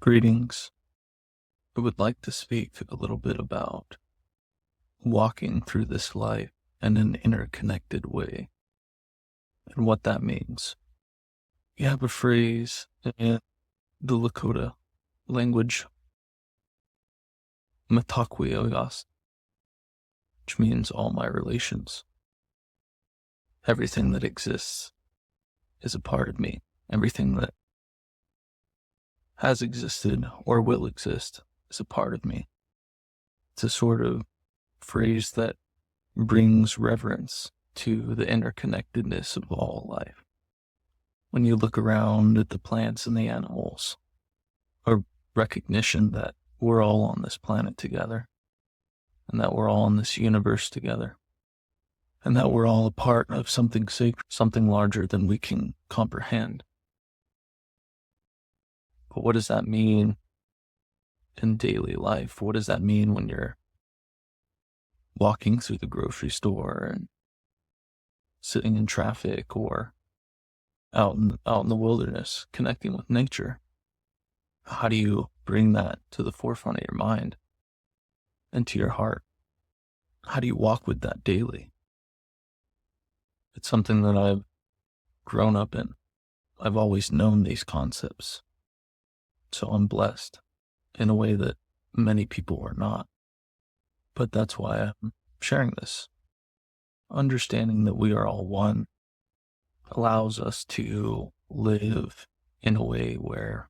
Greetings. I would like to speak a little bit about walking through this life in an interconnected way and what that means. We have a phrase in the Lakota language, Mitakuye Oyasin, which means all my relations. Everything that exists is a part of me. Everything that has existed or will exist is a part of me. It's a sort of phrase that brings reverence to the interconnectedness of all life. When you look around at the plants and the animals, a recognition that we're all on this planet together, and that we're all in this universe together, and that we're all a part of something sacred, something larger than we can comprehend. But what does that mean in daily life? What does that mean when you're walking through the grocery store and sitting in traffic or out in the wilderness, connecting with nature? How do you bring that to the forefront of your mind and to your heart? How do you walk with that daily? It's something that I've grown up in. I've always known these concepts. So I'm blessed in a way that many people are not. But that's why I'm sharing this. Understanding that we are all one allows us to live in a way where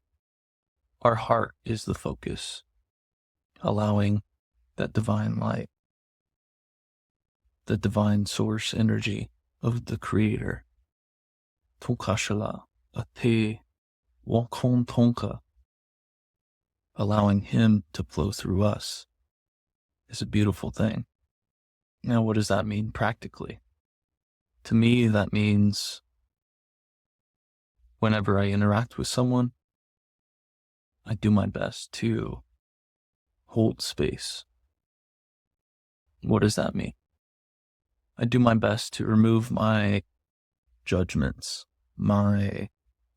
our heart is the focus, allowing that divine light, the divine source energy of the Creator, Tonkashala, Ate, Wakon Tonka, allowing Him to flow through us is a beautiful thing. Now, what does that mean practically? To me, that means whenever I interact with someone, I do my best to hold space. What does that mean? I do my best to remove my judgments, my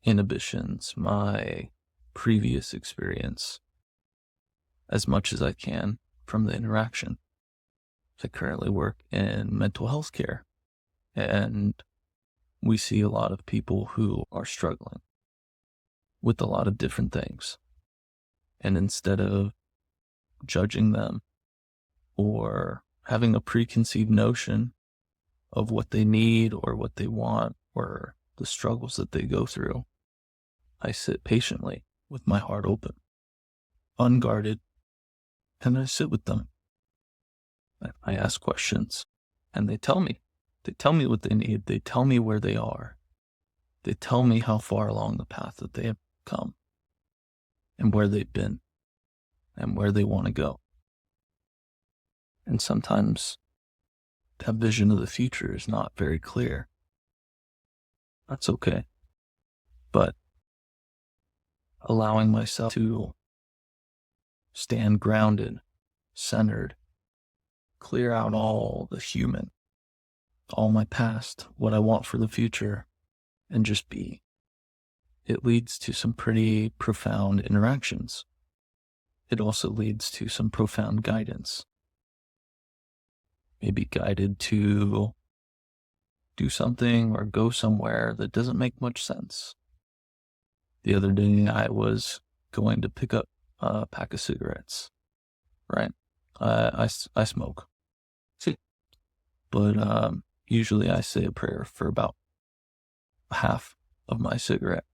inhibitions, my previous experience as much as I can from the interaction. I currently work in mental health care, and we see a lot of people who are struggling with a lot of different things. And instead of judging them or having a preconceived notion of what they need or what they want or the struggles that they go through, I sit patiently with my heart open, unguarded, and I sit with them. I ask questions, and they tell me. They tell me what they need. They tell me where they are. They tell me how far along the path that they have come, and where they've been, and where they want to go. And sometimes that vision of the future is not very clear. That's okay. But allowing myself to stand grounded, centered, clear out all the human, all my past, what I want for the future, and just be. It leads to some pretty profound interactions. It also leads to some profound guidance. Maybe guided to do something or go somewhere that doesn't make much sense. The other day I was going to pick up a pack of cigarettes, right? I smoke. But usually I say a prayer for about half of my cigarette.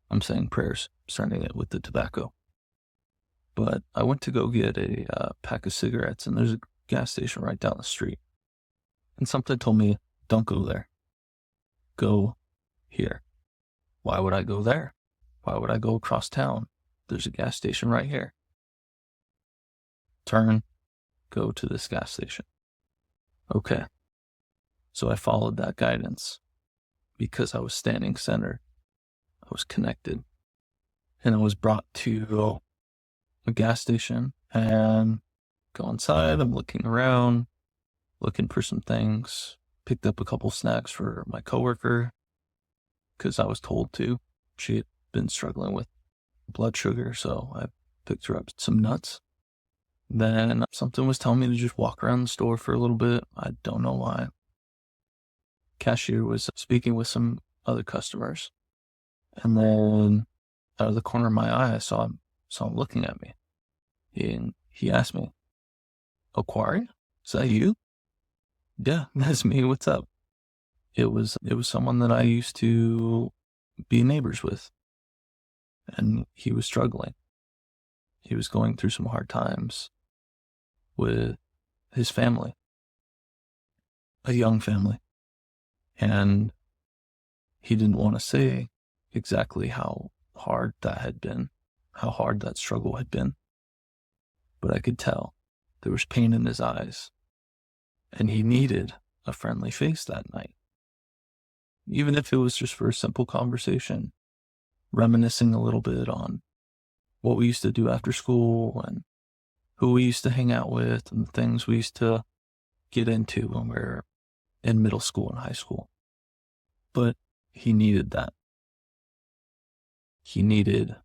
I'm saying prayers, starting it with the tobacco. But I went to go get a pack of cigarettes, and there's a gas station right down the street. And something told me, don't go there. Go here. Why would I go there? Why would I go across town? There's a gas station right here. Turn, go to this gas station. Okay. So I followed that guidance because I was standing centered. I was connected. And I was brought to a gas station and go inside. I'm looking around, looking for some things. Picked up a couple snacks for my coworker because I was told to. She had been struggling with blood sugar, so I picked her up some nuts. Then something was telling me to just walk around the store for a little bit. I don't know why. Cashier was speaking with some other customers. And then out of the corner of my eye, I saw him looking at me. And he asked me, "Aquari? Is that you?" "Yeah, that's me. What's up?" It was someone that I used to be neighbors with, and he was struggling. He was going through some hard times with his family, a young family, and he didn't want to say exactly how hard that had been, how hard that struggle had been. But I could tell there was pain in his eyes, and he needed a friendly face that night. Even if it was just for a simple conversation, reminiscing a little bit on what we used to do after school and who we used to hang out with and the things we used to get into when we were in middle school and high school. But he needed that. He needed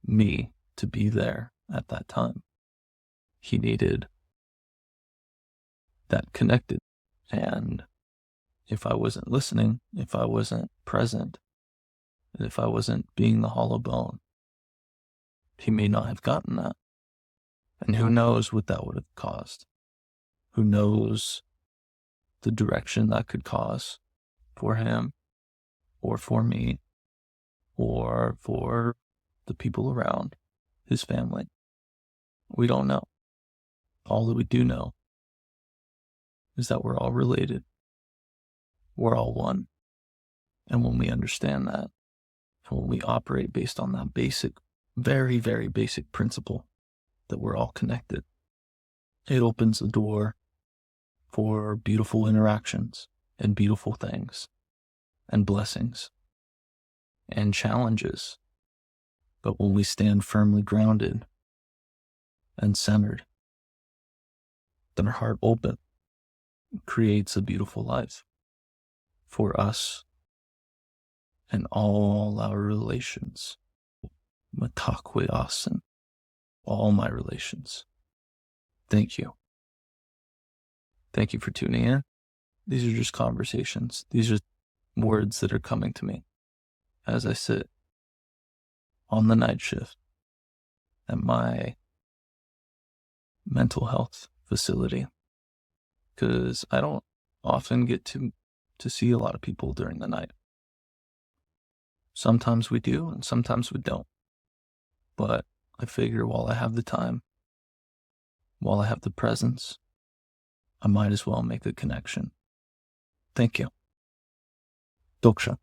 me to be there at that time. He needed that connected. And if I wasn't listening, if I wasn't present, and if I wasn't being the hollow bone, he may not have gotten that. And who knows what that would have caused? Who knows the direction that could cause for him or for me or for the people around his family? We don't know. All that we do know is that we're all related. We're all one. And when we understand that, and when we operate based on that basic, very, very basic principle that we're all connected, it opens the door for beautiful interactions and beautiful things and blessings and challenges. But when we stand firmly grounded and centered, then our heart open creates a beautiful life for us and all our relations. Mitakuye Oyasin, all my relations. Thank you. Thank you for tuning in. These are just conversations. These are words that are coming to me as I sit on the night shift at my mental health facility, because I don't often get to see a lot of people during the night. Sometimes we do, and sometimes we don't. But I figure while I have the time, while I have the presence, I might as well make a connection. Thank you. Doksha.